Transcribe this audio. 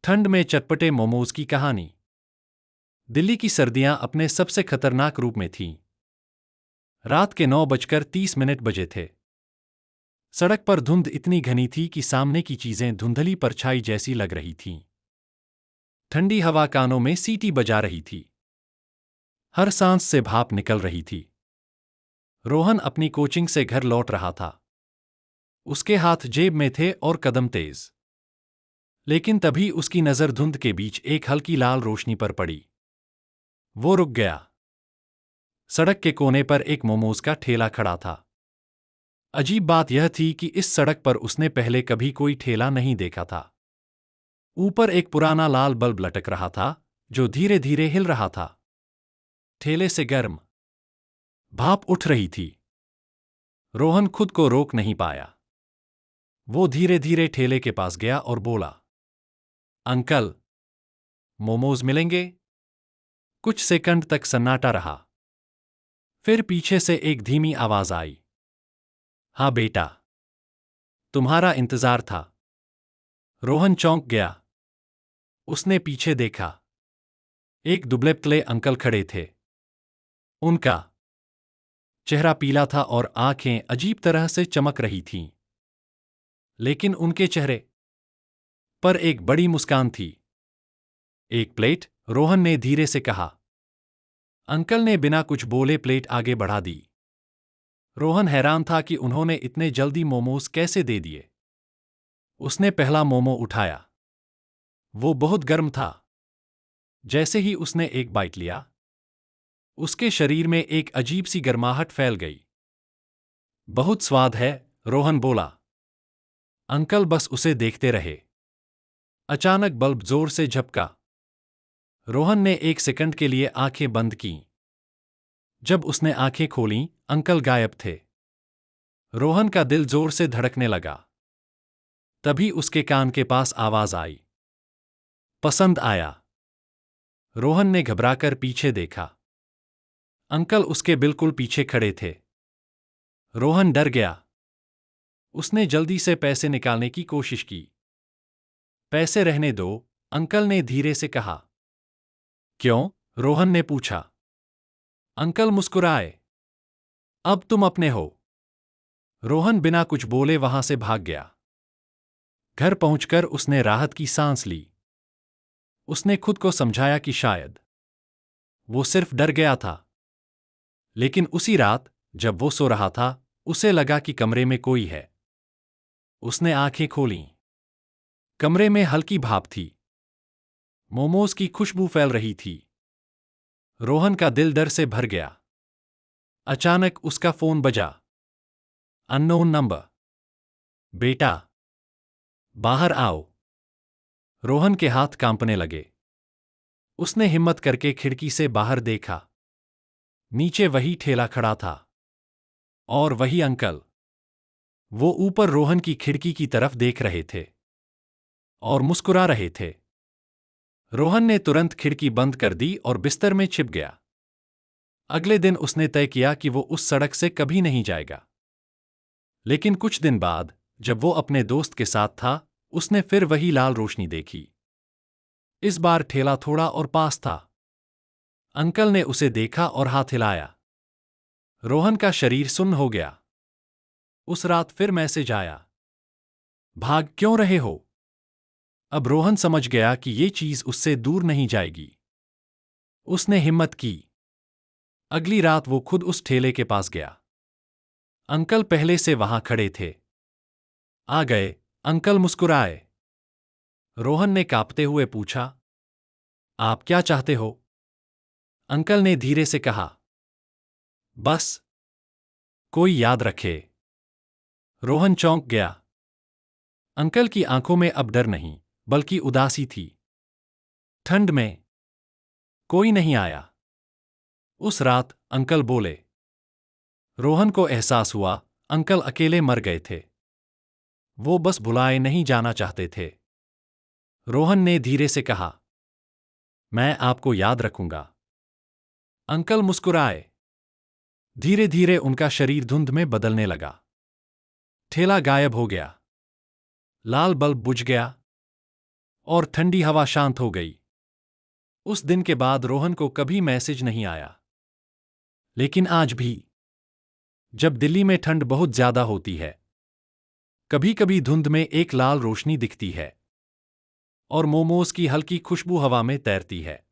ठंड में चटपटे मोमोज की कहानी। दिल्ली की सर्दियां अपने सबसे खतरनाक रूप में थीं। रात के 9:30 बजे थे। सड़क पर धुंध इतनी घनी थी कि सामने की चीजें धुंधली परछाई जैसी लग रही थीं। ठंडी हवा कानों में सीटी बजा रही थी। हर सांस से भाप निकल रही थी। रोहन अपनी कोचिंग से घर लौट रहा था। उसके हाथ जेब में थे और कदम तेज। लेकिन तभी उसकी नजर धुंध के बीच एक हल्की लाल रोशनी पर पड़ी। वो रुक गया। सड़क के कोने पर एक मोमोज का ठेला खड़ा था। अजीब बात यह थी कि इस सड़क पर उसने पहले कभी कोई ठेला नहीं देखा था। ऊपर एक पुराना लाल बल्ब लटक रहा था, जो धीरे धीरे हिल रहा था। ठेले से गर्म भाप उठ रही थी। रोहन खुद को रोक नहीं पाया। वो धीरे धीरे ठेले के पास गया और बोला, अंकल, मोमोज मिलेंगे? कुछ सेकंड तक सन्नाटा रहा। फिर पीछे से एक धीमी आवाज आई, हाँ बेटा, तुम्हारा इंतजार था। रोहन चौंक गया। उसने पीछे देखा। एक दुबले-पतले अंकल खड़े थे। उनका चेहरा पीला था और आंखें अजीब तरह से चमक रही थीं। लेकिन उनके चेहरे पर एक बड़ी मुस्कान थी। एक प्लेट, रोहन ने धीरे से कहा। अंकल ने बिना कुछ बोले प्लेट आगे बढ़ा दी। रोहन हैरान था कि उन्होंने इतने जल्दी मोमोज कैसे दे दिए। उसने पहला मोमो उठाया। वो बहुत गर्म था। जैसे ही उसने एक बाइट लिया, उसके शरीर में एक अजीब सी गर्माहट फैल गई। बहुत स्वाद है, रोहन बोला। अंकल बस उसे देखते रहे। अचानक बल्ब जोर से झपका। रोहन ने एक सेकंड के लिए आंखें बंद कीं। जब उसने आंखें खोलीं, अंकल गायब थे। रोहन का दिल जोर से धड़कने लगा। तभी उसके कान के पास आवाज आई, पसंद आया। रोहन ने घबराकर पीछे देखा। अंकल उसके बिल्कुल पीछे खड़े थे। रोहन डर गया। उसने जल्दी से पैसे निकालने की कोशिश की। पैसे रहने दो, अंकल ने धीरे से कहा। क्यों? रोहन ने पूछा। अंकल मुस्कुराए। अब तुम अपने हो। रोहन बिना कुछ बोले वहां से भाग गया। घर पहुंचकर उसने राहत की सांस ली। उसने खुद को समझाया कि शायद वो सिर्फ डर गया था। लेकिन उसी रात, जब वो सो रहा था, उसे लगा कि कमरे में कोई है। उसने आंखें खोलीं। कमरे में हल्की भाप थी। मोमोज की खुशबू फैल रही थी। रोहन का दिल डर से भर गया। अचानक उसका फोन बजा। Unknown number. बेटा, बाहर आओ। रोहन के हाथ कांपने लगे। उसने हिम्मत करके खिड़की से बाहर देखा। नीचे वही ठेला खड़ा था। और वही अंकल। वो ऊपर रोहन की खिड़की की तरफ देख रहे थे और मुस्कुरा रहे थे। रोहन ने तुरंत खिड़की बंद कर दी और बिस्तर में छिप गया। अगले दिन उसने तय किया कि वो उस सड़क से कभी नहीं जाएगा। लेकिन कुछ दिन बाद, जब वो अपने दोस्त के साथ था, उसने फिर वही लाल रोशनी देखी। इस बार ठेला थोड़ा और पास था। अंकल ने उसे देखा और हाथ हिलाया। रोहन का शरीर सुन्न हो गया। उस रात फिर मैसेज आया, भाग क्यों रहे हो? अब रोहन समझ गया कि ये चीज उससे दूर नहीं जाएगी। उसने हिम्मत की। अगली रात वो खुद उस ठेले के पास गया। अंकल पहले से वहां खड़े थे। आ गए, अंकल मुस्कुराए। रोहन ने कांपते हुए पूछा, आप क्या चाहते हो? अंकल ने धीरे से कहा, बस कोई याद रखे। रोहन चौंक गया। अंकल की आंखों में अब डर नहीं, बल्कि उदासी थी। ठंड में कोई नहीं आया। उस रात अंकल बोले। रोहन को एहसास हुआ, अंकल अकेले मर गए थे। वो बस भुलाए नहीं जाना चाहते थे। रोहन ने धीरे से कहा, मैं आपको याद रखूंगा। अंकल मुस्कुराए। धीरे धीरे उनका शरीर धुंध में बदलने लगा। ठेला गायब हो गया। लाल बल्ब बुझ गया। और ठंडी हवा शांत हो गई। उस दिन के बाद रोहन को कभी मैसेज नहीं आया। लेकिन आज भी जब दिल्ली में ठंड बहुत ज्यादा होती है, कभी कभी धुंध में एक लाल रोशनी दिखती है और मोमोज की हल्की खुशबू हवा में तैरती है।